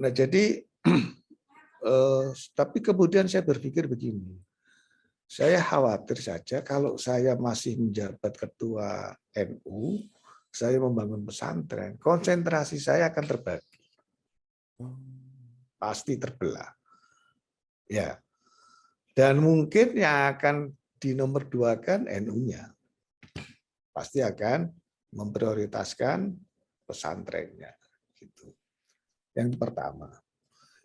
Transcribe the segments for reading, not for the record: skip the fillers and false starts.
Nah, jadi tapi kemudian saya berpikir begini, saya khawatir saja kalau saya masih menjabat ketua NU, saya membangun pesantren, konsentrasi saya akan terbagi, pasti terbelah. Ya, dan mungkin yang akan dinomorduakan NU-nya, pasti akan memprioritaskan pesantrennya. Gitu. Yang pertama.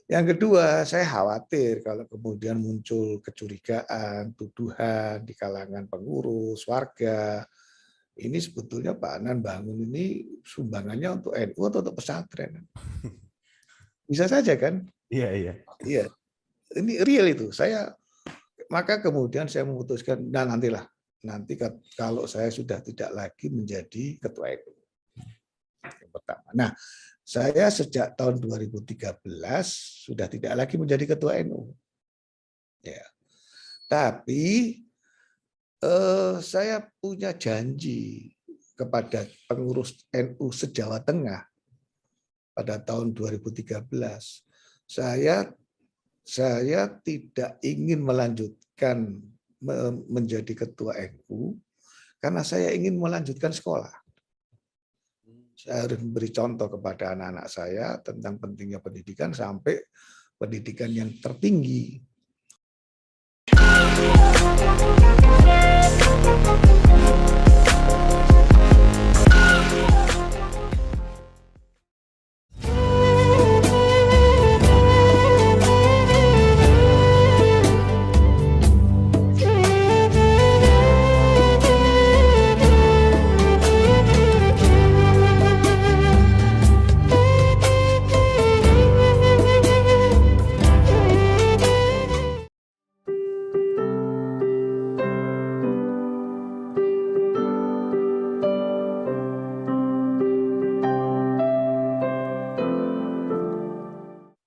Yang kedua, saya khawatir kalau kemudian muncul kecurigaan, tuduhan di kalangan pengurus, warga. Ini sebetulnya Pak Adnan bangun ini sumbangannya untuk NU atau untuk pesantren. Bisa saja kan? Iya. Iya. Ini real itu. Maka kemudian saya memutuskan, nah nanti kalau saya sudah tidak lagi menjadi ketua NU. Yang pertama. Nah, saya sejak tahun 2013 sudah tidak lagi menjadi ketua NU. Ya. Tapi saya punya janji kepada pengurus NU se-Jawa Tengah pada tahun 2013. Saya tidak ingin melanjutkan menjadi ketua NU karena saya ingin melanjutkan sekolah. Saya harus memberi contoh kepada anak-anak saya tentang pentingnya pendidikan sampai pendidikan yang tertinggi.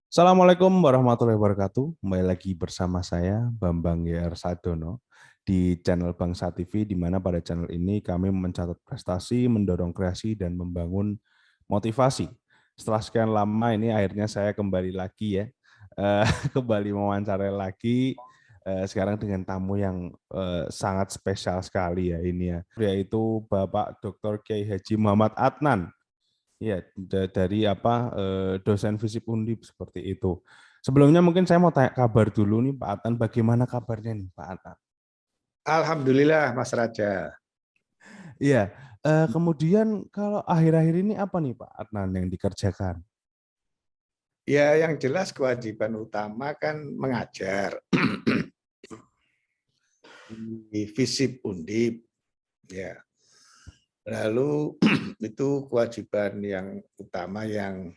Assalamualaikum warahmatullahi wabarakatuh. Kembali lagi bersama saya, Bambang Y.R. Sadono, di channel Bangsa TV, di mana pada channel ini kami mencatat prestasi, mendorong kreasi, dan membangun motivasi. Setelah sekian lama ini akhirnya saya kembali lagi ya, kembali mewawancarai lagi, sekarang dengan tamu yang sangat spesial sekali ya ini ya, yaitu Bapak Dr. Kiai Haji Muhammad Adnan. Ya, dari dosen FISIP Undip seperti itu. Sebelumnya mungkin saya mau tanya kabar dulu nih Pak Adnan, bagaimana kabarnya nih Pak Adnan? Alhamdulillah Mas Raja. Iya, kemudian kalau akhir-akhir ini apa nih Pak Adnan yang dikerjakan? Ya, yang jelas kewajiban utama kan mengajar di FISIP Undip. Ya. Lalu itu kewajiban yang utama yang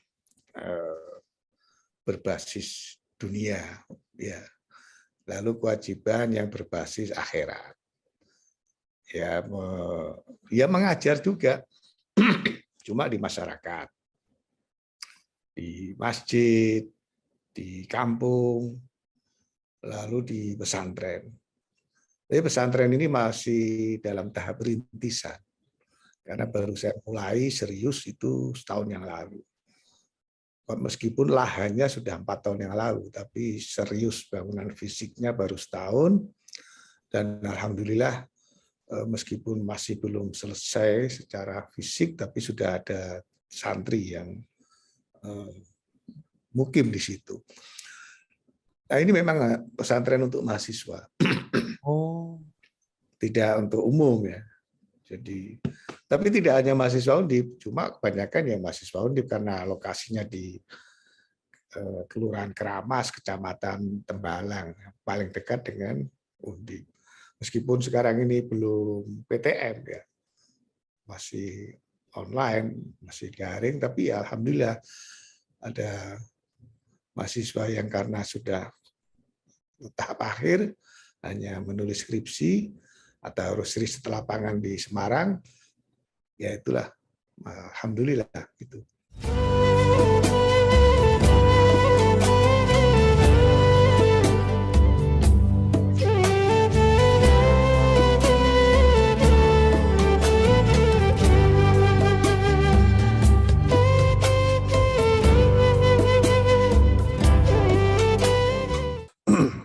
berbasis dunia, ya. Lalu kewajiban yang berbasis akhirat, ya, mengajar juga, cuma di masyarakat, di masjid, di kampung, lalu di pesantren. Tapi pesantren ini masih dalam tahap rintisan. Karena baru saya mulai serius itu setahun yang lalu. Meskipun lahannya sudah 4 tahun yang lalu, tapi serius bangunan fisiknya baru setahun. Dan alhamdulillah meskipun masih belum selesai secara fisik, tapi sudah ada santri yang mukim di situ. Nah, ini memang pesantren untuk mahasiswa. Oh. Tidak untuk umum ya. Jadi, tapi tidak hanya mahasiswa Undip, cuma kebanyakan yang mahasiswa Undip karena lokasinya di Kelurahan Keramas, Kecamatan Tembalang, paling dekat dengan Undip. Meskipun sekarang ini belum PTM ya, masih online, masih daring, tapi ya alhamdulillah ada mahasiswa yang karena sudah tahap akhir hanya menulis skripsi atau harus riset lapangan di Semarang, ya itulah, alhamdulillah gitu.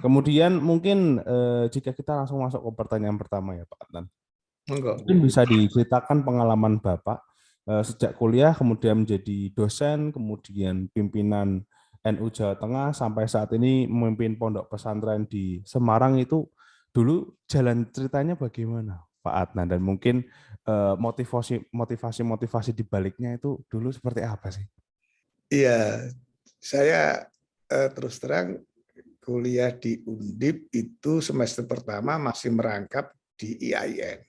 kemudian mungkin jika kita langsung masuk ke pertanyaan pertama ya Pak Adnan. Enggak. Mungkin bisa diceritakan pengalaman Bapak sejak kuliah, kemudian menjadi dosen, kemudian pimpinan NU Jawa Tengah, sampai saat ini memimpin pondok pesantren di Semarang itu dulu jalan ceritanya bagaimana Pak Adnan, dan mungkin motivasi di baliknya itu dulu seperti apa sih? Iya, saya terus terang kuliah di Undip itu semester pertama masih merangkap di IAIN.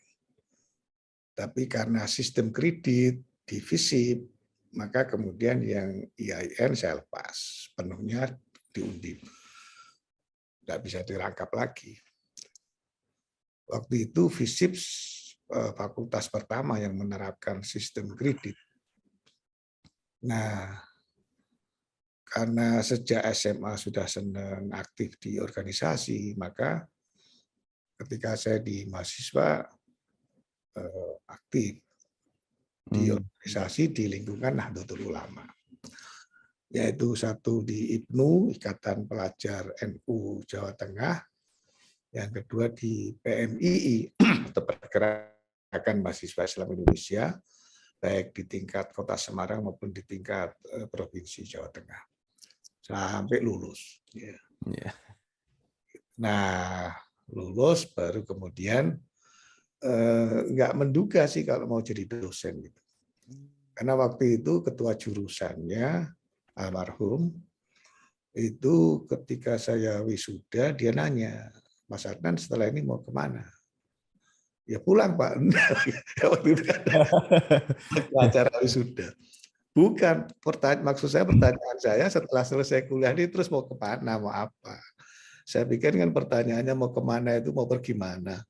Tapi karena sistem kredit di FISIP, maka kemudian yang IAIN saya lepas penuhnya di Undip. Tidak bisa dirangkap lagi. Waktu itu FISIP fakultas pertama yang menerapkan sistem kredit. Nah, karena sejak SMA sudah senang aktif di organisasi, maka ketika saya di mahasiswa aktif di organisasi di lingkungan Nahdlatul Ulama, yaitu satu di IPNU, Ikatan Pelajar NU Jawa Tengah, yang kedua di PMII, atau Pergerakan Mahasiswa Islam Indonesia, baik di tingkat Kota Semarang maupun di tingkat Provinsi Jawa Tengah, sampai lulus. Nah, lulus baru kemudian nggak menduga sih kalau mau jadi dosen gitu. Karena waktu itu ketua jurusannya almarhum itu ketika saya wisuda dia nanya, Mas Adnan setelah ini mau kemana? Ya pulang Pak. Waktu itu kan acara wisuda. Bukan, maksud saya pertanyaan saya setelah selesai kuliah ini terus mau kemana, mau apa? Saya pikir kan pertanyaannya mau kemana itu mau pergi mana?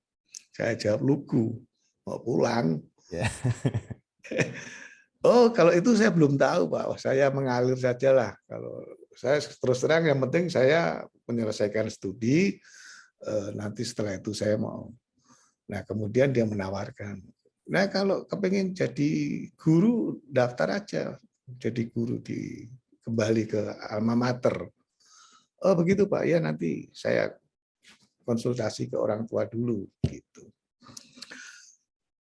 Saya jawab lugu, mau pulang. Oh, kalau itu saya belum tahu, Pak. Saya mengalir saja lah. Kalau saya terus terang yang penting saya menyelesaikan studi, nanti setelah itu saya mau. Nah, kemudian dia menawarkan, nah kalau kepengen jadi guru, daftar aja. Jadi guru kembali ke alma mater. Oh begitu Pak, ya nanti saya konsultasi ke orang tua dulu. Gitu.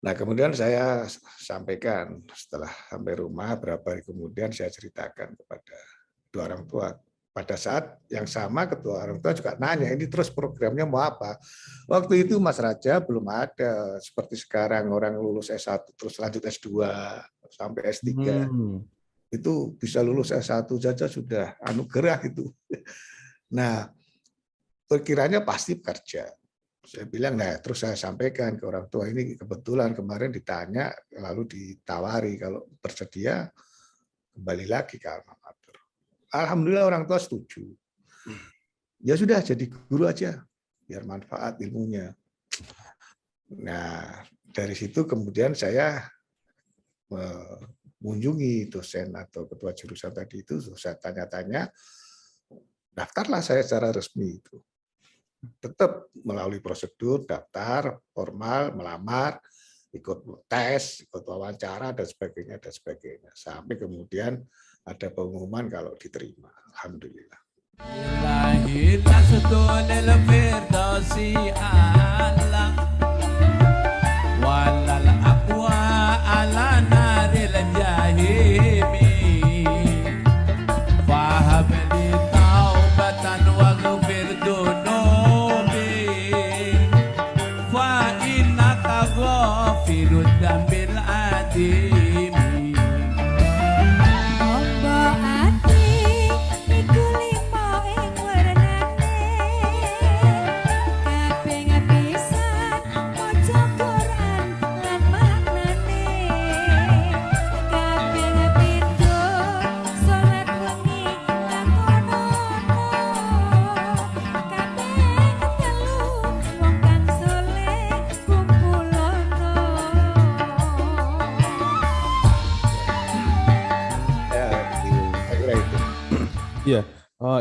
Nah kemudian saya sampaikan, setelah sampai rumah, berapa hari kemudian saya ceritakan kepada kedua orang tua. Pada saat yang sama ketua orang tua juga nanya, ini terus programnya mau apa? Waktu itu Mas Raja belum ada seperti sekarang orang lulus S1 terus lanjut S2 sampai S3. Itu bisa lulus S1 saja sudah anugerah itu. Nah, perkiranya pasti kerja. Saya bilang, nah terus saya sampaikan ke orang tua ini kebetulan kemarin ditanya lalu ditawari kalau bersedia kembali lagi ke alma mater. Alhamdulillah orang tua setuju. Ya sudah jadi guru aja, biar manfaat ilmunya. Nah dari situ kemudian saya mengunjungi dosen atau ketua jurusan tadi itu, saya tanya-tanya, daftarlah saya secara resmi itu. Tetap melalui prosedur, daftar, formal, melamar, ikut tes, ikut wawancara, dan sebagainya, dan sebagainya. Sampai kemudian ada pengumuman kalau diterima. Alhamdulillah. Iya,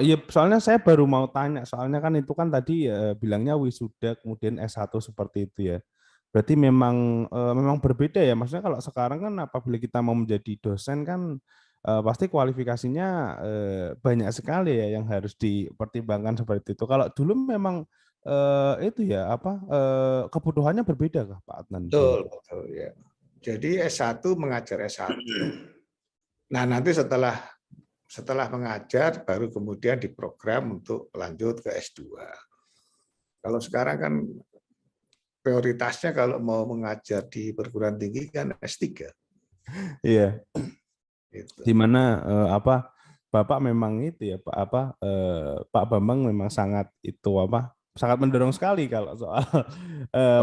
iya, soalnya saya baru mau tanya, soalnya kan itu kan tadi bilangnya wisuda kemudian S1 seperti itu ya. Berarti memang berbeda ya, maksudnya kalau sekarang kan apabila kita mau menjadi dosen kan pasti kualifikasinya banyak sekali ya yang harus dipertimbangkan seperti itu. Kalau dulu memang itu ya apa kebutuhannya berbeda kah Pak Adnan dulu? Betul, betul ya. Jadi S1 mengajar S1. Nah, nanti setelah mengajar baru kemudian diprogram untuk lanjut ke S2. Kalau sekarang kan prioritasnya kalau mau mengajar di perguruan tinggi kan S3 Iya, gitu. di mana apa Bapak memang itu ya Pak apa Pak Bambang memang sangat itu apa sangat mendorong sekali kalau soal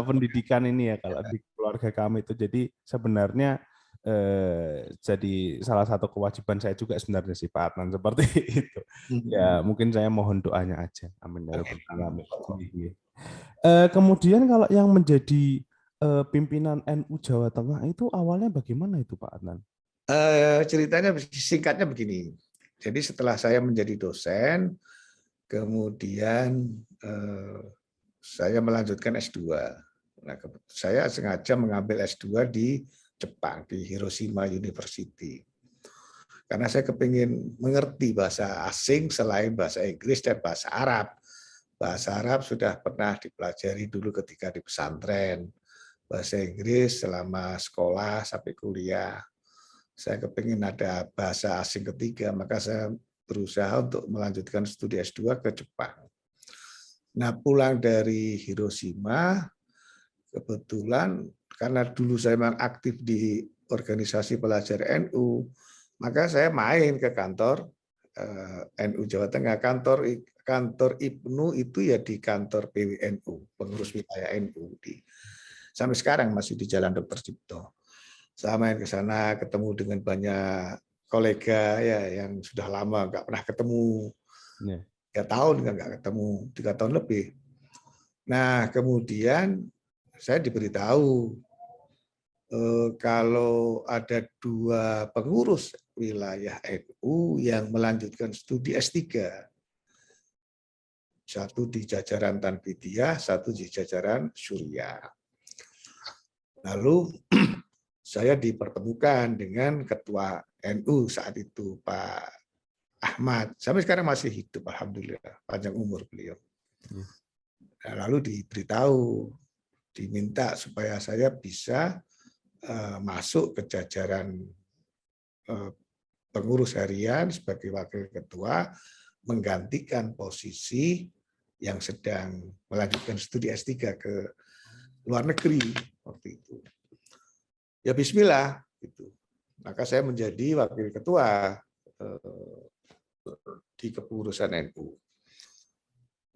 pendidikan ini ya kalau di keluarga kami itu. Jadi sebenarnya jadi salah satu kewajiban saya juga sebenarnya sih Pak Adnan seperti itu. Ya mungkin saya mohon doanya aja. Amin ya rabbal alamin. Iya. Kemudian kalau yang menjadi pimpinan NU Jawa Tengah itu awalnya bagaimana itu Pak Adnan? Ceritanya singkatnya begini. Jadi setelah saya menjadi dosen, kemudian saya melanjutkan S2. Nah, saya sengaja mengambil S2 di Jepang, di Hiroshima University. Karena saya kepingin mengerti bahasa asing selain bahasa Inggris dan bahasa Arab. Bahasa Arab sudah pernah dipelajari dulu ketika di pesantren. Bahasa Inggris selama sekolah sampai kuliah. Saya kepingin ada bahasa asing ketiga, maka saya berusaha untuk melanjutkan studi S2 ke Jepang. Nah, pulang dari Hiroshima, kebetulan karena dulu saya memang aktif di organisasi pelajar NU, maka saya main ke kantor NU Jawa Tengah. Kantor IPNU itu ya di kantor PWNU, pengurus wilayah NU sampai sekarang masih di Jalan Dr. Cipto. Saya main ke sana, ketemu dengan banyak kolega ya yang sudah lama nggak pernah ketemu, 3 tahun nggak ketemu, 3 tahun lebih. Nah, kemudian saya diberitahu kalau ada 2 pengurus wilayah NU yang melanjutkan studi S3. Satu di jajaran Tanbidiyah, satu di jajaran Syuriah. Lalu saya dipertemukan dengan ketua NU saat itu, Pak Ahmad. Sampai sekarang masih hidup, alhamdulillah, panjang umur beliau. Nah, lalu diberitahu, diminta supaya saya bisa masuk ke jajaran pengurus harian sebagai wakil ketua, menggantikan posisi yang sedang melanjutkan studi S3 ke luar negeri waktu itu. Ya bismillah gitu. Maka saya menjadi wakil ketua di kepengurusan NU.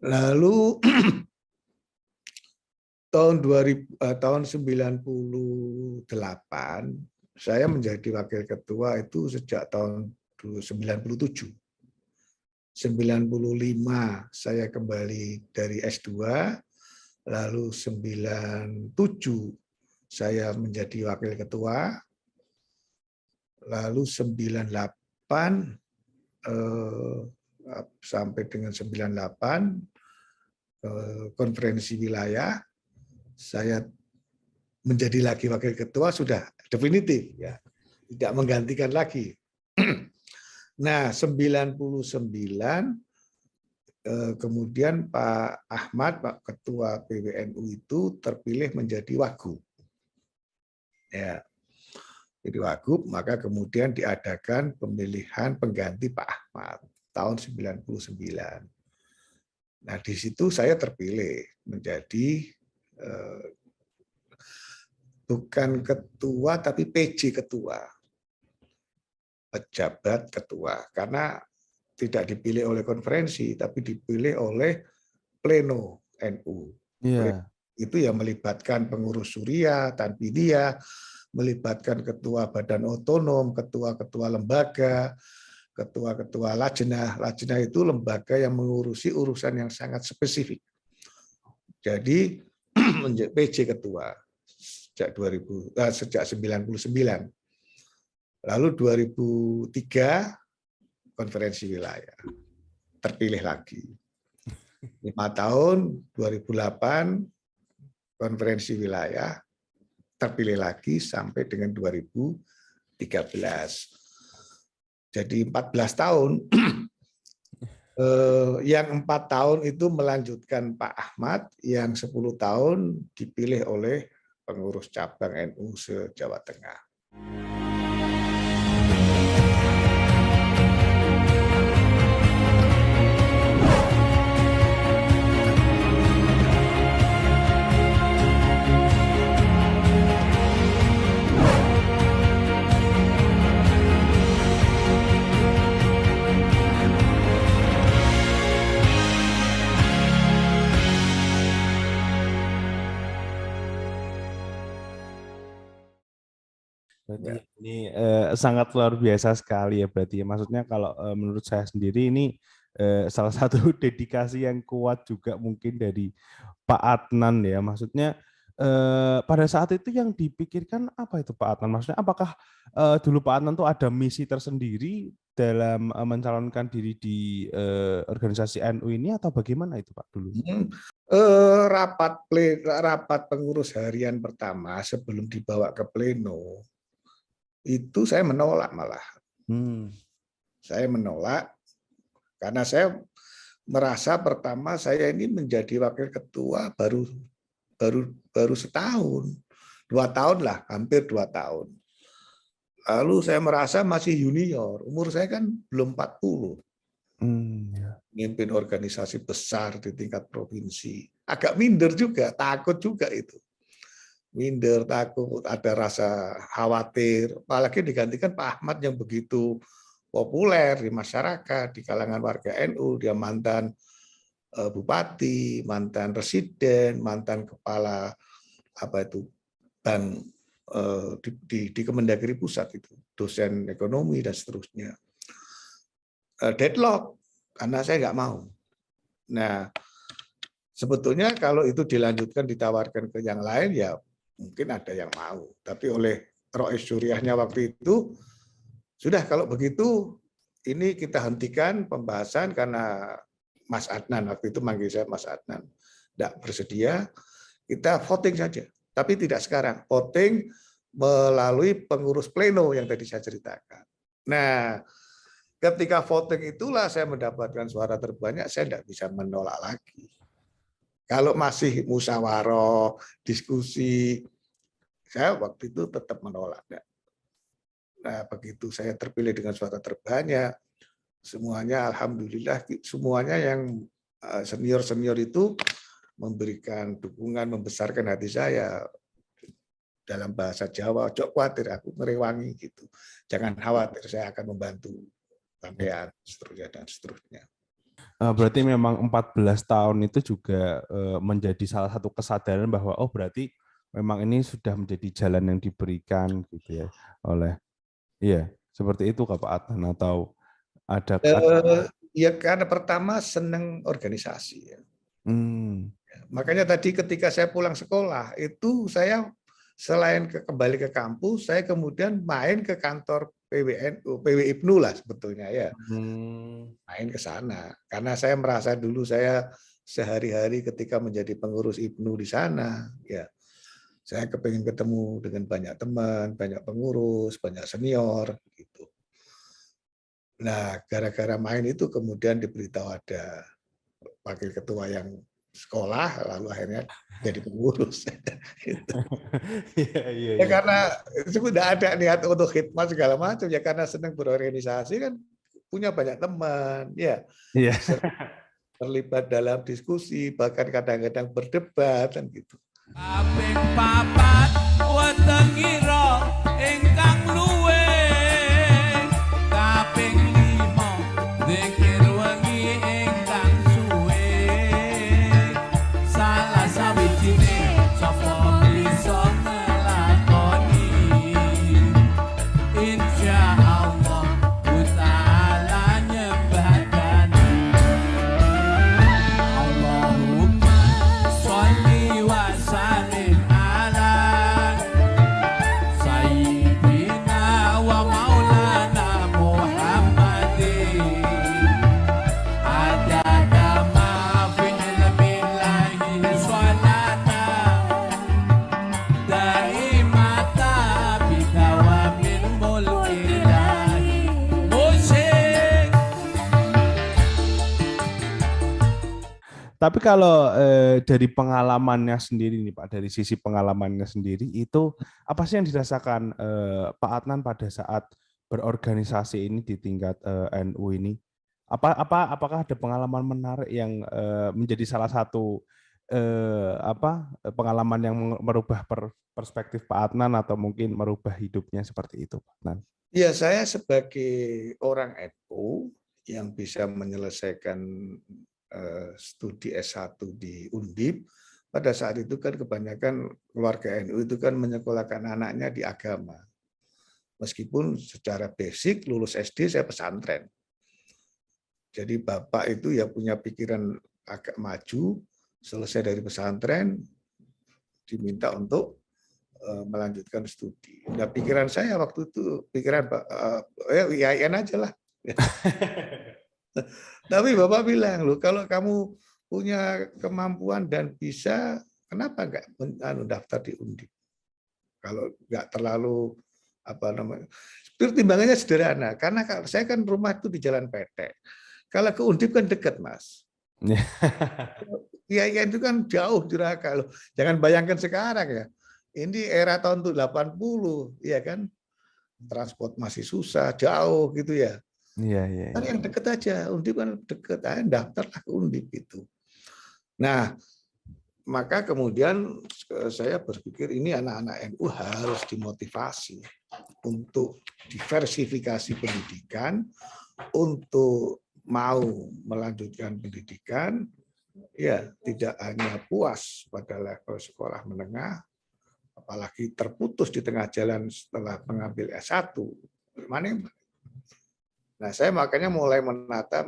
Lalu tahun 98 saya menjadi wakil ketua itu sejak tahun 97. 95 saya kembali dari S2, lalu 97 saya menjadi wakil ketua, lalu 98 sampai dengan 98 konferensi wilayah saya menjadi lagi wakil ketua sudah definitif ya, tidak menggantikan lagi. Nah, 99 kemudian Pak Ahmad, Pak Ketua PWNU itu terpilih menjadi wagub. Ya. Jadi wagub, maka kemudian diadakan pemilihan pengganti Pak Ahmad tahun 99. Nah, di situ saya terpilih menjadi bukan ketua tapi PJ ketua. Pejabat ketua, karena tidak dipilih oleh konferensi tapi dipilih oleh pleno NU. Iya. Itu yang melibatkan pengurus Syuriah, Tanbidiyah, melibatkan ketua badan otonom, ketua-ketua lembaga, ketua-ketua lajnah. Lajnah itu lembaga yang mengurusi urusan yang sangat spesifik. Jadi menjadi PJ ketua sejak 99. Lalu 2003 konferensi wilayah terpilih lagi. 5 tahun 2008 konferensi wilayah terpilih lagi sampai dengan 2013. Jadi 14 tahun. Yang 4 tahun itu melanjutkan Pak Ahmad, yang 10 tahun dipilih oleh pengurus cabang NU se-Jawa Tengah. Berarti ini sangat luar biasa sekali ya berarti. Maksudnya kalau menurut saya sendiri ini salah satu dedikasi yang kuat juga mungkin dari Pak Adnan ya. Maksudnya pada saat itu yang dipikirkan apa itu Pak Adnan? Maksudnya apakah dulu Pak Adnan tuh ada misi tersendiri dalam mencalonkan diri di organisasi NU ini atau bagaimana itu Pak dulu? Rapat pengurus harian pertama sebelum dibawa ke pleno itu saya menolak malah. Saya menolak karena saya merasa pertama saya ini menjadi wakil ketua baru setahun, 2 tahun lah, hampir 2 tahun. Lalu saya merasa masih junior, umur saya kan belum 40. Mimpin organisasi besar di tingkat provinsi. Agak minder juga, takut juga itu. Minder, takut, ada rasa khawatir. Apalagi digantikan Pak Ahmad yang begitu populer di masyarakat, di kalangan warga NU. Dia mantan bupati, mantan residen, mantan kepala bank di Kemendagri Pusat itu, dosen ekonomi dan seterusnya. Deadlock karena saya nggak mau. Nah, sebetulnya kalau itu dilanjutkan ditawarkan ke yang lain ya mungkin ada yang mau. Tapi oleh Rois Suriahnya waktu itu sudah kalau begitu ini kita hentikan pembahasan karena Mas Adnan waktu itu manggil saya Mas Adnan tidak bersedia, kita voting saja. Tapi tidak sekarang, voting melalui pengurus pleno yang tadi saya ceritakan. Nah, ketika voting itulah saya mendapatkan suara terbanyak, saya tidak bisa menolak lagi. Kalau masih musyawarah, diskusi, saya waktu itu tetap menolak. Nah, begitu saya terpilih dengan suara terbanyak, semuanya alhamdulillah, semuanya yang senior-senior itu memberikan dukungan, membesarkan hati saya. Dalam bahasa Jawa, "Cok khawatir, aku ngerewangi," gitu. Jangan khawatir, saya akan membantu sampean, seterusnya dan seterusnya. Berarti memang 14 tahun itu juga menjadi salah satu kesadaran bahwa oh berarti memang ini sudah menjadi jalan yang diberikan gitu ya oleh seperti itu Pak Adnan atau ada ya karena pertama senang organisasi ya. Makanya tadi ketika saya pulang sekolah itu saya selain kembali ke kampus saya kemudian main ke kantor PWIPNU lah sebetulnya ya. Main ke sana karena saya merasa dulu saya sehari-hari ketika menjadi pengurus IPNU di sana ya. Saya kepingin ketemu dengan banyak teman, banyak pengurus, banyak senior gitu. Nah, gara-gara main itu kemudian diberitahu ada wakil ketua yang sekolah lalu akhirnya jadi pengurus. Gitu. Ya karena sudah ada niat untuk khidmat segala macam ya karena senang berorganisasi kan punya banyak teman ya. Terlibat dalam diskusi bahkan kadang-kadang berdebat kan gitu. Kaping papat wonten ngira ingkang luwih kaping 5 zikir wengi ingkang suwe salah sawijine sapa bisa nglakoni insyaallah taala nyembadani Allahumma sholli wa sallim ala Tapi kalau dari pengalamannya sendiri nih Pak, dari sisi pengalamannya sendiri itu apa sih yang dirasakan Pak Adnan pada saat berorganisasi ini di tingkat NU ini? Apakah ada pengalaman menarik yang menjadi salah satu pengalaman yang merubah perspektif Pak Adnan atau mungkin merubah hidupnya seperti itu, Pak Adnan? Ya, saya sebagai orang NU yang bisa menyelesaikan studi S1 di Undip, pada saat itu kan kebanyakan keluarga NU itu kan menyekolahkan anaknya di agama. Meskipun secara basic lulus SD saya pesantren. Jadi bapak itu ya punya pikiran agak maju, selesai dari pesantren, diminta untuk melanjutkan studi. Nah, pikiran saya waktu itu, pikiran IAIN aja lah. Tapi Bapak bilang, loh kalau kamu punya kemampuan dan bisa, kenapa nggak daftar di Undip? Kalau nggak terlalu pertimbangannya sederhana, karena saya kan rumah itu di Jalan Petek. Kalau ke Undip kan dekat, Mas. IAIN itu kan jauh Juraka loh. Jangan bayangkan sekarang ya. Ini era tahun 80, ya kan? Transport masih susah, jauh gitu ya. Iya. Kan yang deket aja, Undip kan deket, daftarlah ke Undip itu. Nah, maka kemudian saya berpikir ini anak-anak NU harus dimotivasi untuk diversifikasi pendidikan, untuk mau melanjutkan pendidikan, ya tidak hanya puas pada level sekolah menengah, apalagi terputus di tengah jalan setelah mengambil S1. Nah, saya makanya mulai menata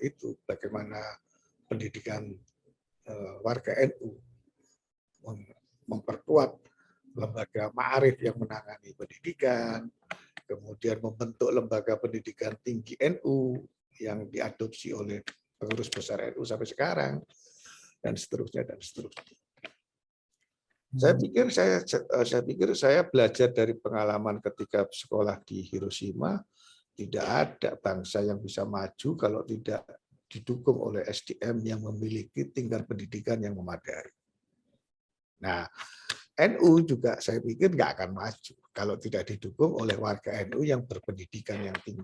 itu bagaimana pendidikan warga NU, memperkuat lembaga ma'arif yang menangani pendidikan, kemudian membentuk lembaga pendidikan tinggi NU yang diadopsi oleh pengurus besar NU sampai sekarang, dan seterusnya dan seterusnya. Saya pikir saya belajar dari pengalaman ketika sekolah di Hiroshima. Tidak ada bangsa yang bisa maju kalau tidak didukung oleh SDM yang memiliki tingkat pendidikan yang memadai. Nah, NU juga saya pikir nggak akan maju kalau tidak didukung oleh warga NU yang berpendidikan yang tinggi.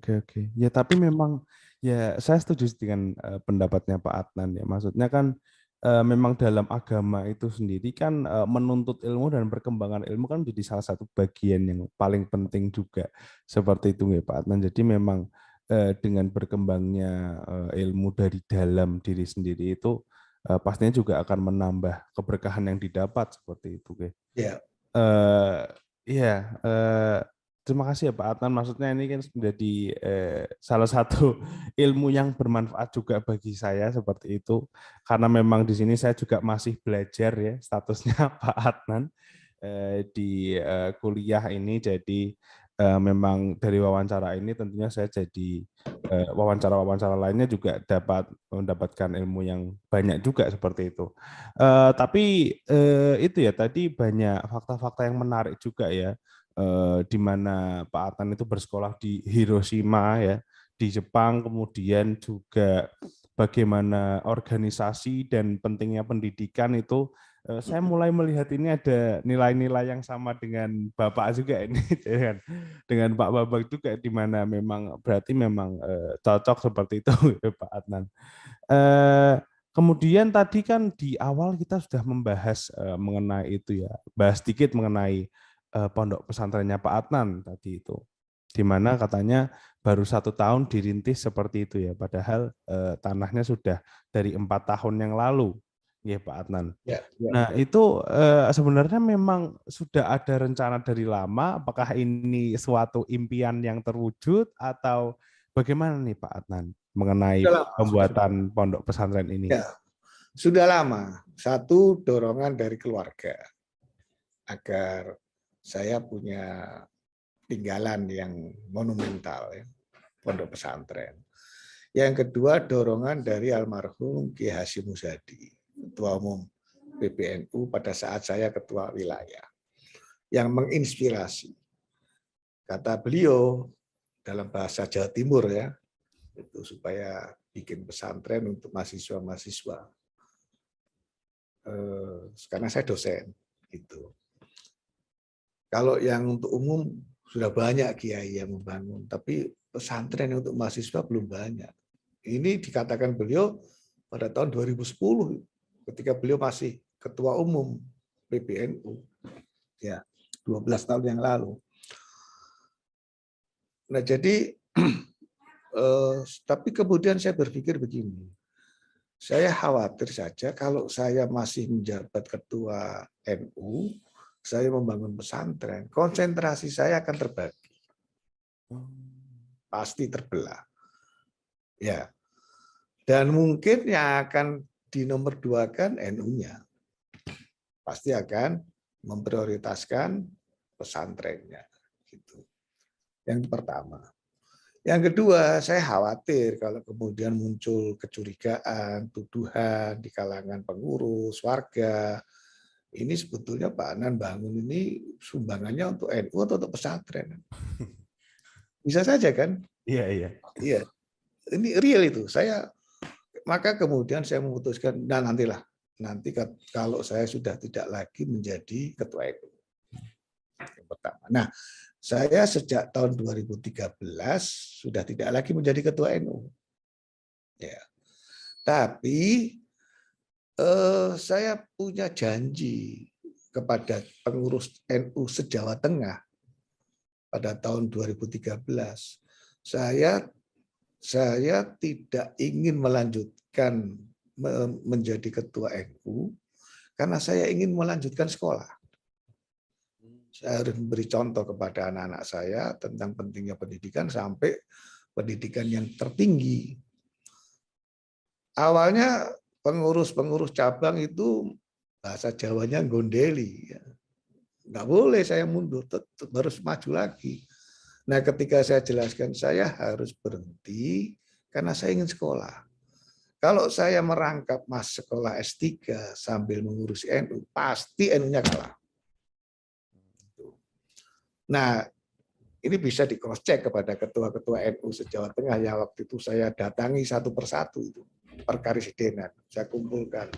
Oke. Ya tapi memang ya saya setuju dengan pendapatnya Pak Adnan ya. Maksudnya kan memang dalam agama itu sendiri kan menuntut ilmu dan perkembangan ilmu kan menjadi salah satu bagian yang paling penting juga seperti itu ya Pak Adnan. Jadi memang dengan berkembangnya ilmu dari dalam diri sendiri itu pastinya juga akan menambah keberkahan yang didapat seperti itu. Ya. Terima kasih ya Pak Adnan. Maksudnya ini kan menjadi salah satu ilmu yang bermanfaat juga bagi saya seperti itu. Karena memang di sini saya juga masih belajar ya statusnya Pak Adnan di kuliah ini. Jadi memang dari wawancara ini tentunya saya jadi wawancara-wawancara lainnya juga dapat mendapatkan ilmu yang banyak juga seperti itu. Tapi itu ya tadi banyak fakta-fakta yang menarik juga ya. Di mana Pak Adnan itu bersekolah di Hiroshima ya di Jepang, kemudian juga bagaimana organisasi dan pentingnya pendidikan itu saya mulai melihat ini ada nilai-nilai yang sama dengan Bapak juga ini, dengan Pak Bambang juga, di mana memang berarti memang cocok seperti itu ya, Pak Adnan. Kemudian tadi kan di awal kita sudah membahas mengenai itu ya, bahas sedikit mengenai pondok pesantrennya Pak Adnan tadi itu, di mana katanya baru 1 tahun dirintis seperti itu ya, padahal tanahnya sudah dari 4 tahun yang lalu. Ya Pak Adnan. Ya. Nah itu sebenarnya memang sudah ada rencana dari lama. Apakah ini suatu impian yang terwujud atau bagaimana nih Pak Adnan mengenai pembuatan pondok pesantren ini? Ya, sudah lama. Satu, dorongan dari keluarga agar saya punya tinggalan yang monumental, ya, pondok pesantren. Yang kedua, dorongan dari almarhum Ki Hasyim Muzadi, Ketua Umum PBNU pada saat saya ketua wilayah, yang menginspirasi. Kata beliau dalam bahasa Jawa Timur ya, itu supaya bikin pesantren untuk mahasiswa-mahasiswa. Karena saya dosen, gitu. Kalau yang untuk umum sudah banyak kiai yang membangun, tapi pesantren untuk mahasiswa belum banyak. Ini dikatakan beliau pada tahun 2010. Ketika beliau masih ketua umum PBNU, ya 12 tahun yang lalu. Nah jadi, tapi kemudian saya berpikir begini, saya khawatir saja kalau saya masih menjabat ketua NU, saya membangun pesantren, konsentrasi saya akan terbagi, pasti terbelah, ya. Dan mungkin yang akan di nomor 2 kan NU-nya. Pasti akan memprioritaskan pesantrennya. Gitu. Yang pertama. Yang kedua, saya khawatir kalau kemudian muncul kecurigaan, tuduhan di kalangan pengurus, warga. Ini sebetulnya Pak Adnan bangun ini sumbangannya untuk NU atau untuk pesantren. Bisa saja kan? Iya. Ini real itu. Maka kemudian saya memutuskan, nah nanti kalau saya sudah tidak lagi menjadi ketua NU. Yang pertama. Nah, saya sejak tahun 2013 sudah tidak lagi menjadi ketua NU. Ya. Tapi saya punya janji kepada pengurus NU se-Jawa Tengah pada tahun 2013. Saya tidak ingin melanjutkan menjadi ketua NU karena saya ingin melanjutkan sekolah. Saya harus memberi contoh kepada anak-anak saya tentang pentingnya pendidikan sampai pendidikan yang tertinggi. Awalnya pengurus cabang itu bahasa Jawanya gondeli. Nggak boleh saya mundur, tetap harus maju lagi. Nah, ketika saya jelaskan saya harus berhenti karena saya ingin sekolah. Kalau saya merangkap mas sekolah S3 sambil mengurusi NU, pasti NU-nya kalah. Nah, ini bisa di cross check kepada ketua-ketua NU se-Jawa Tengah yang waktu itu saya datangi satu persatu itu perkarisidenan, saya kumpulkan,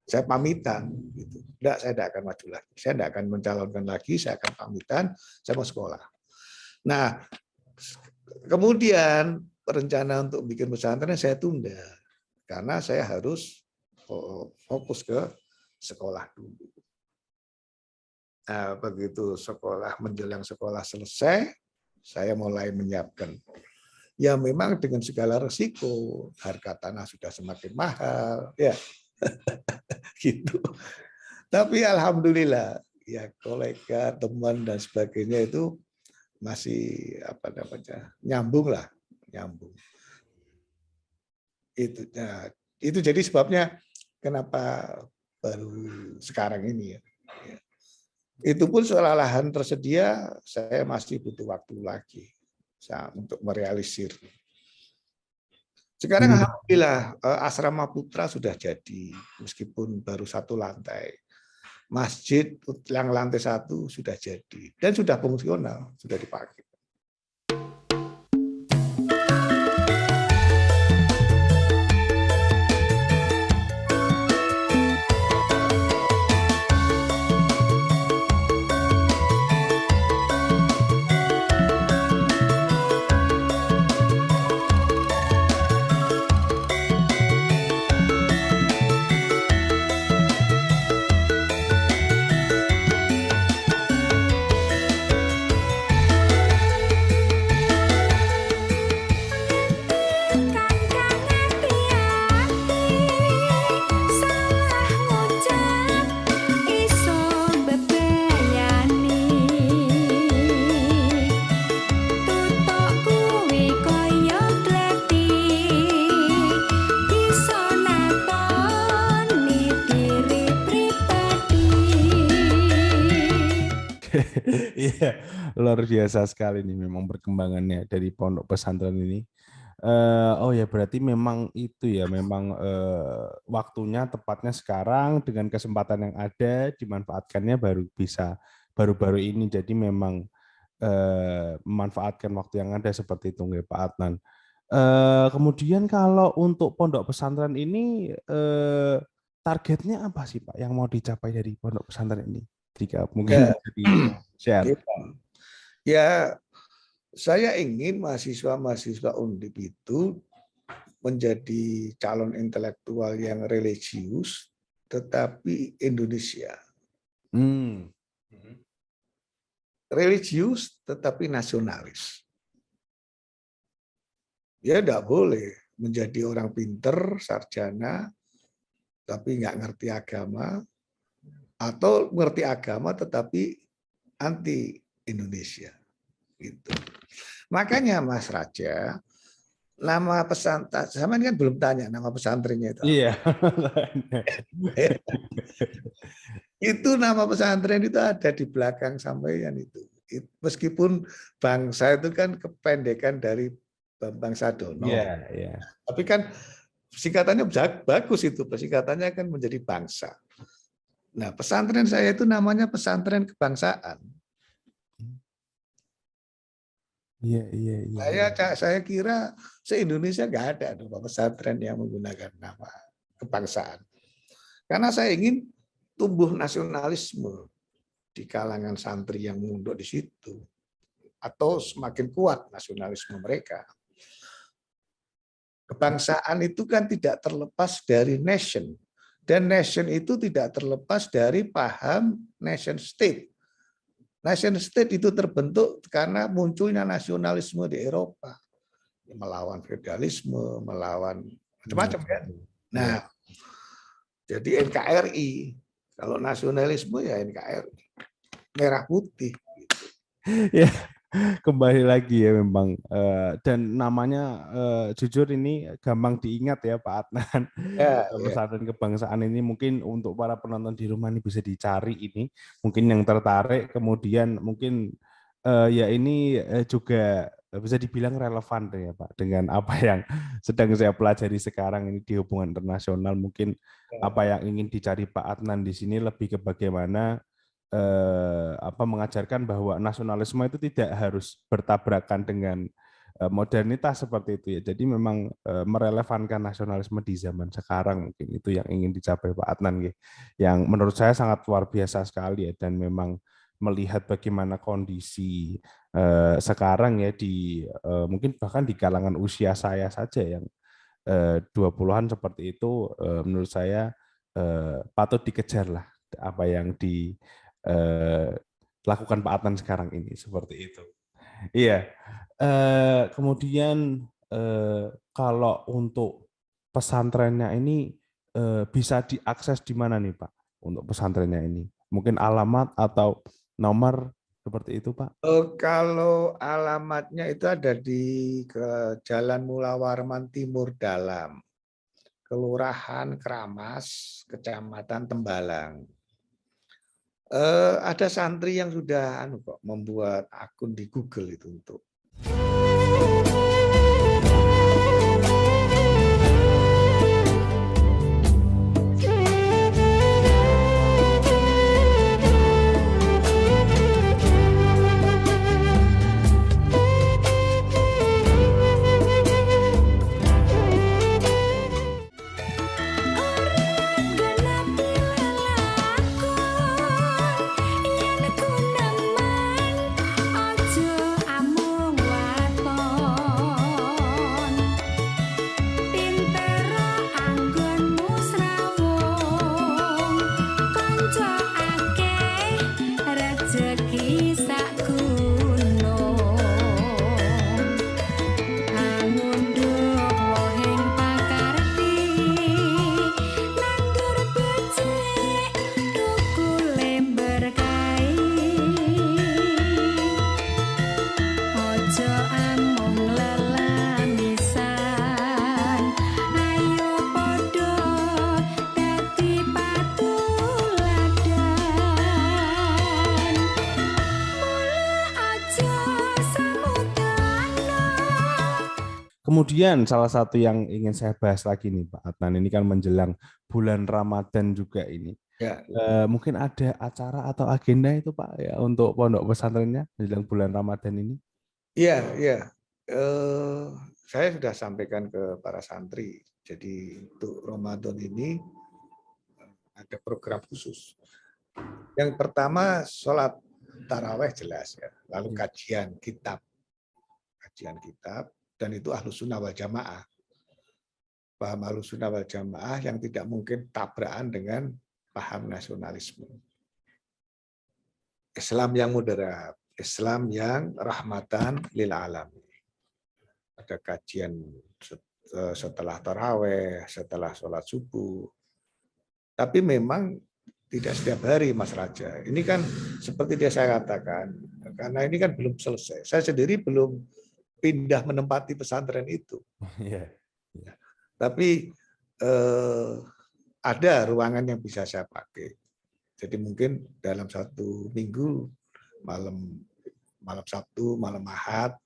saya pamitan, gitu. Saya tidak akan maju lagi, saya tidak akan mencalonkan lagi, saya akan pamitan, saya mau sekolah. Nah, kemudian rencana untuk bikin pesantren saya tunda karena saya harus fokus ke sekolah dulu. Nah, begitu menjelang sekolah selesai, saya mulai menyiapkan. Ya memang dengan segala resiko, harga tanah sudah semakin mahal, ya, gitu. Tapi alhamdulillah, ya kolega, teman dan sebagainya itu masih nyambung. Itu jadi sebabnya kenapa baru sekarang ini ya. Itu pun soal lahan tersedia saya masih butuh waktu lagi untuk merealisir. Sekarang alhamdulillah asrama putra sudah jadi meskipun baru 1 lantai. Masjid yang lantai 1 sudah jadi dan sudah fungsional, sudah dipakai. Luar biasa sekali nih memang perkembangannya dari pondok pesantren ini. Oh ya berarti memang itu ya memang waktunya tepatnya sekarang dengan kesempatan yang ada dimanfaatkannya baru-baru ini. Jadi memang memanfaatkan waktu yang ada seperti itu nggih Pak Adnan. Kemudian kalau untuk pondok pesantren ini targetnya apa sih Pak yang mau dicapai dari pondok pesantren ini? Jika mungkin Ya, jadi share. ya, saya ingin mahasiswa-mahasiswa Undip itu menjadi calon intelektual yang religius, tetapi Indonesia. Religius, tetapi nasionalis. Ya tidak boleh menjadi orang pinter, sarjana, tapi nggak ngerti agama, atau ngerti agama tetapi anti Indonesia. Gitu. Makanya Mas Raja, nama pesantren, sama ini kan belum tanya nama pesantrennya itu. Iya. Itu nama pesantren itu ada di belakang sampeyan itu. Meskipun bangsa itu kan kependekan dari Bambang Sadono. Iya, iya. Tapi kan singkatannya bagus itu, singkatannya kan menjadi bangsa. Nah, pesantren saya itu namanya pesantren kebangsaan. Iya, iya, iya. Saya kira se-Indonesia nggak ada pesantren yang menggunakan nama kebangsaan. Karena saya ingin tumbuh nasionalisme di kalangan santri yang mondok di situ, atau semakin kuat nasionalisme mereka. Kebangsaan itu kan tidak terlepas dari nation, dan nation itu tidak terlepas dari paham nation state. Nation state itu terbentuk karena munculnya nasionalisme di Eropa, melawan feudalisme, melawan macam-macam kan. Nah, jadi NKRI, kalau nasionalisme ya NKRI, merah putih. Gitu. Ya, kembali lagi ya memang dan namanya jujur ini gampang diingat ya Pak Adnan. Pesantren kebangsaan ini mungkin untuk para penonton di rumah ini bisa dicari ini, mungkin yang tertarik, kemudian mungkin ya ini juga bisa dibilang relevan ya Pak dengan apa yang sedang saya pelajari sekarang ini di hubungan internasional. Mungkin apa yang ingin dicari Pak Adnan di sini lebih ke bagaimana mengajarkan bahwa nasionalisme itu tidak harus bertabrakan dengan modernitas seperti itu ya. Jadi memang merelevankan nasionalisme di zaman sekarang, mungkin itu yang ingin dicapai Pak Adnan ya. Yang menurut saya sangat luar biasa sekali ya, dan memang melihat bagaimana kondisi sekarang ya di mungkin bahkan di kalangan usia saya saja yang 20-an seperti itu, menurut saya patut dikejar lah apa yang lakukan Pak Adnan sekarang ini, seperti itu. Iya. Kemudian kalau untuk pesantrennya ini bisa diakses di mana nih Pak? Untuk pesantrennya ini, mungkin alamat atau nomor seperti itu Pak? Kalau alamatnya itu ada di Jalan Mula Warman Timur Dalam, Kelurahan Kramas, Kecamatan Tembalang. Ada santri yang sudah membuat akun di Google itu untuk Kemudian salah satu yang ingin saya bahas lagi nih Pak Adnan, ini kan menjelang bulan Ramadan juga ini. Ya, Mungkin ada acara atau agenda itu Pak ya untuk pondok pesantrennya menjelang bulan Ramadan ini? iya, iya. Eh, saya sudah sampaikan ke para santri. Jadi untuk Ramadan ini ada program khusus. Yang pertama sholat taraweh jelas ya, lalu kajian kitab, dan itu Ahlus Sunnah wal Jamaah. Paham Ahlus Sunnah wal Jamaah yang tidak mungkin tabrakan dengan paham nasionalisme. Islam yang moderat, Islam yang rahmatan lil alamin. Ada kajian setelah taraweh, setelah sholat subuh. Tapi memang tidak setiap hari, Mas Raja. Ini kan seperti dia saya katakan, karena ini kan belum selesai. Saya sendiri belum pindah menempati pesantren itu. Iya. Tapi ada ruangan yang bisa saya pakai. Jadi mungkin dalam 1 minggu, malam Sabtu, malam Ahad,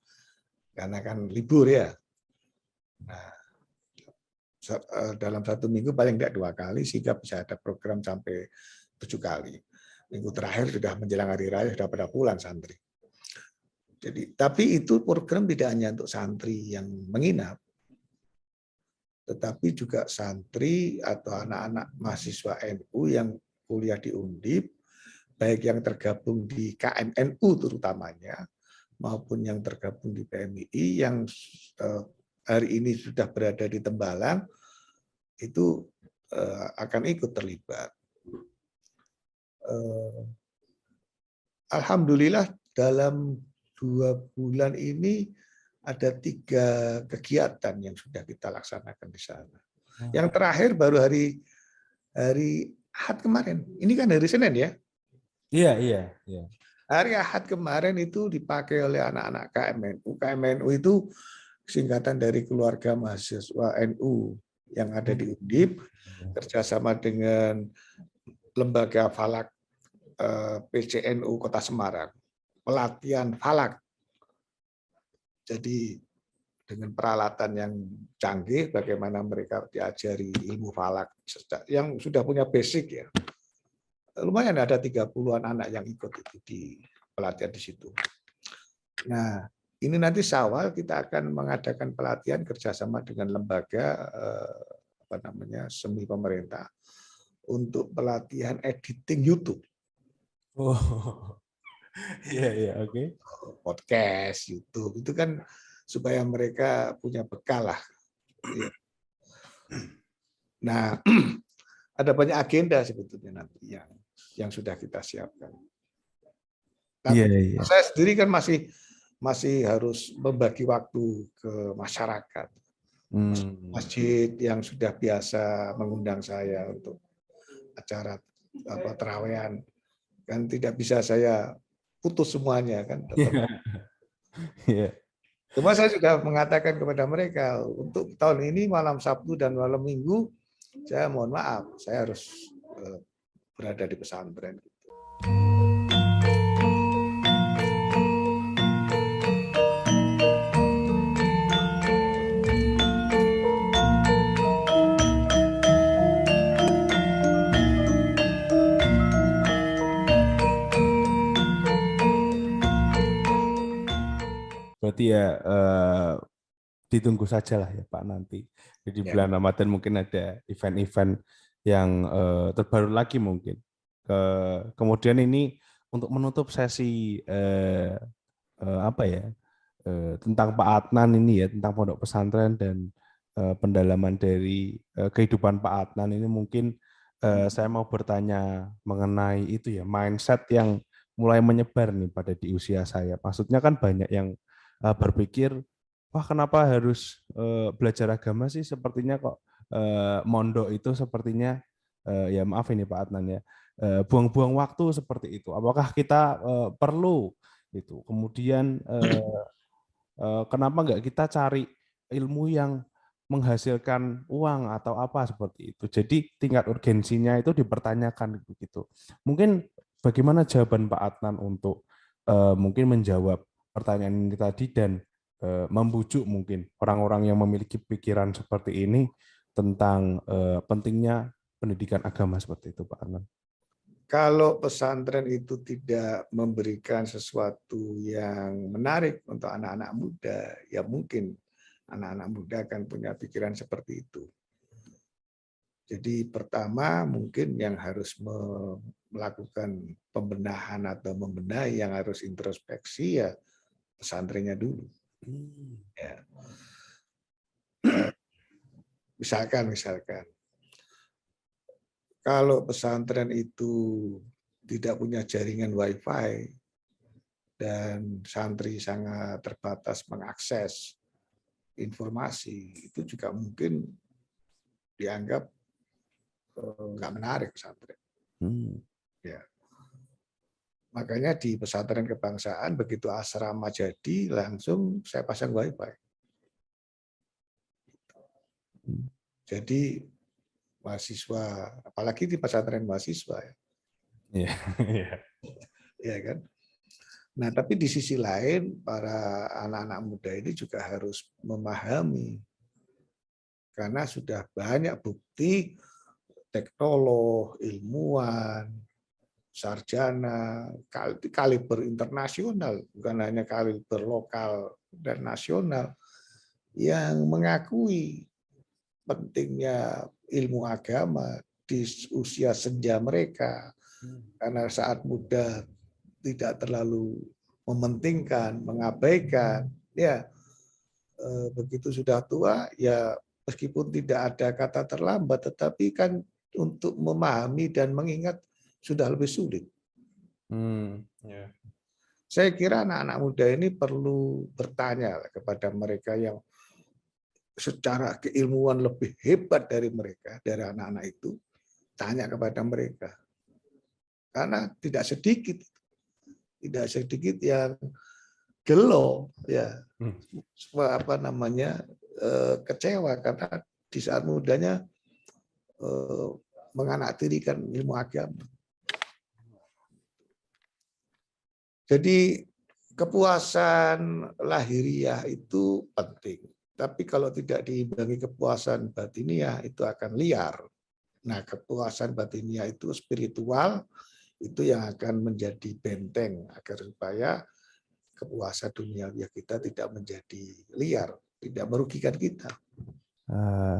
karena kan libur ya. Nah, dalam 1 minggu paling tidak 2 kali, sehingga bisa ada program sampai 7 kali. Minggu terakhir sudah menjelang hari raya, sudah pada pulang santri. Jadi, tapi itu program tidak hanya untuk santri yang menginap, tetapi juga santri atau anak-anak mahasiswa NU yang kuliah di Undip, baik yang tergabung di KMNU terutamanya, maupun yang tergabung di PMII, yang hari ini sudah berada di Tembalang, itu akan ikut terlibat. Alhamdulillah dalam 2 bulan ini ada 3 kegiatan yang sudah kita laksanakan di sana. Yang terakhir baru hari Ahad kemarin. Ini kan hari Senin ya. Iya. Hari Ahad kemarin itu dipakai oleh anak-anak KMNU. KMNU itu singkatan dari Keluarga Mahasiswa NU yang ada di Undip, kerjasama dengan Lembaga Falak PCNU Kota Semarang, pelatihan falak. Jadi dengan peralatan yang canggih, bagaimana mereka diajari ilmu falak yang sudah punya basic ya. Lumayan ada 30-an anak yang ikut itu di pelatihan di situ. Nah, ini nanti Syawal kita akan mengadakan pelatihan kerjasama dengan lembaga semi pemerintah untuk pelatihan editing YouTube. Oh, iya, oke. Podcast, YouTube itu kan supaya mereka punya bekal lah. Nah, ada banyak agenda sebetulnya nanti yang sudah kita siapkan. Tapi Iya. saya sendiri kan masih harus membagi waktu ke masyarakat. Masjid yang sudah biasa mengundang saya untuk acara terawehan, kan tidak bisa saya putus semuanya kan. Iya. Cuma saya sudah mengatakan kepada mereka untuk tahun ini malam Sabtu dan malam Minggu saya mohon maaf, saya harus berada di pesantren. Berarti ya ditunggu saja lah ya Pak nanti. Jadi bulan Ramadan mungkin ada event-event yang terbaru lagi mungkin. Kemudian ini untuk menutup sesi tentang Pak Adnan ini ya, tentang pondok pesantren dan pendalaman dari kehidupan Pak Adnan ini mungkin saya mau bertanya mengenai itu ya, mindset yang mulai menyebar nih pada di usia saya. Maksudnya kan banyak yang berpikir, wah kenapa harus belajar agama sih? Sepertinya kok mondok itu sepertinya, ya maaf ini Pak Adnan ya, buang-buang waktu seperti itu. Apakah kita perlu itu? Kemudian kenapa nggak kita cari ilmu yang menghasilkan uang atau apa seperti itu? Jadi tingkat urgensinya itu dipertanyakan begitu. Mungkin bagaimana jawaban Pak Adnan untuk mungkin menjawab pertanyaan ini tadi dan membujuk mungkin orang-orang yang memiliki pikiran seperti ini tentang pentingnya pendidikan agama seperti itu, Pak Adnan? Kalau pesantren itu tidak memberikan sesuatu yang menarik untuk anak-anak muda, ya mungkin anak-anak muda akan punya pikiran seperti itu. Jadi pertama mungkin yang harus melakukan pembenahan atau membenahi, yang harus introspeksi ya pesantrennya dulu. Ya. Misalkan kalau pesantren itu tidak punya jaringan WiFi dan santri sangat terbatas mengakses informasi, itu juga mungkin dianggap nggak menarik pesantren. Ya. Makanya di pesantren kebangsaan begitu asrama jadi langsung saya pasang WiFi. Jadi mahasiswa, apalagi di pesantren mahasiswa ya. Ya kan. Nah, tapi di sisi lain para anak-anak muda ini juga harus memahami, karena sudah banyak bukti teknolog, ilmuwan, sarjana, kaliber internasional, bukan hanya kaliber lokal dan nasional, yang mengakui pentingnya ilmu agama di usia senja mereka. Karena saat muda tidak terlalu mementingkan, mengabaikan, ya begitu sudah tua, ya meskipun tidak ada kata terlambat, tetapi kan untuk memahami dan mengingat sudah lebih sulit. Saya kira anak-anak muda ini perlu bertanya kepada mereka yang secara keilmuan lebih hebat dari mereka, dari anak-anak itu, tanya kepada mereka. Karena tidak sedikit yang gelo, ya, kecewa karena di saat mudanya menganaktirikan ilmu agama. Jadi kepuasan lahiriah itu penting, tapi kalau tidak diimbangi kepuasan batiniah itu akan liar. Nah, kepuasan batiniah itu spiritual, itu yang akan menjadi benteng agar supaya kepuasan duniawi kita tidak menjadi liar, tidak merugikan kita.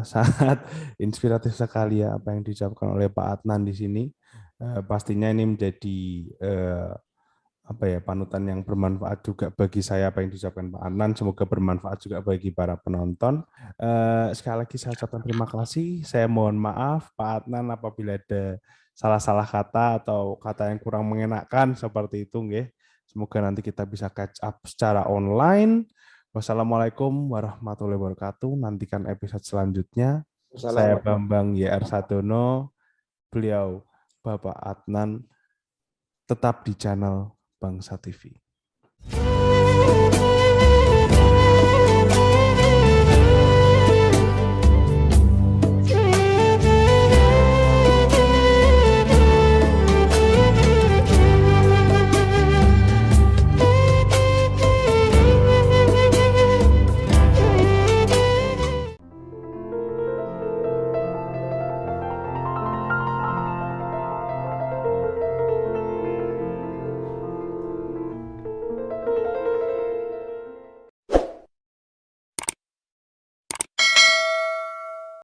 Sangat inspiratif sekali ya apa yang diucapkan oleh Pak Adnan di sini. Pastinya ini menjadi panutan yang bermanfaat juga bagi saya apa yang diucapkan Pak Adnan. Semoga bermanfaat juga bagi para penonton. Sekali lagi saya ucapkan terima kasih. Saya mohon maaf Pak Adnan apabila ada salah-salah kata atau kata yang kurang mengenakan seperti itu, nggih. Semoga nanti kita bisa catch up secara online. Wassalamualaikum warahmatullahi wabarakatuh. Nantikan episode selanjutnya. Saya Bambang YR Sadono, beliau Bapak Adnan, tetap di channel Bangsa TV.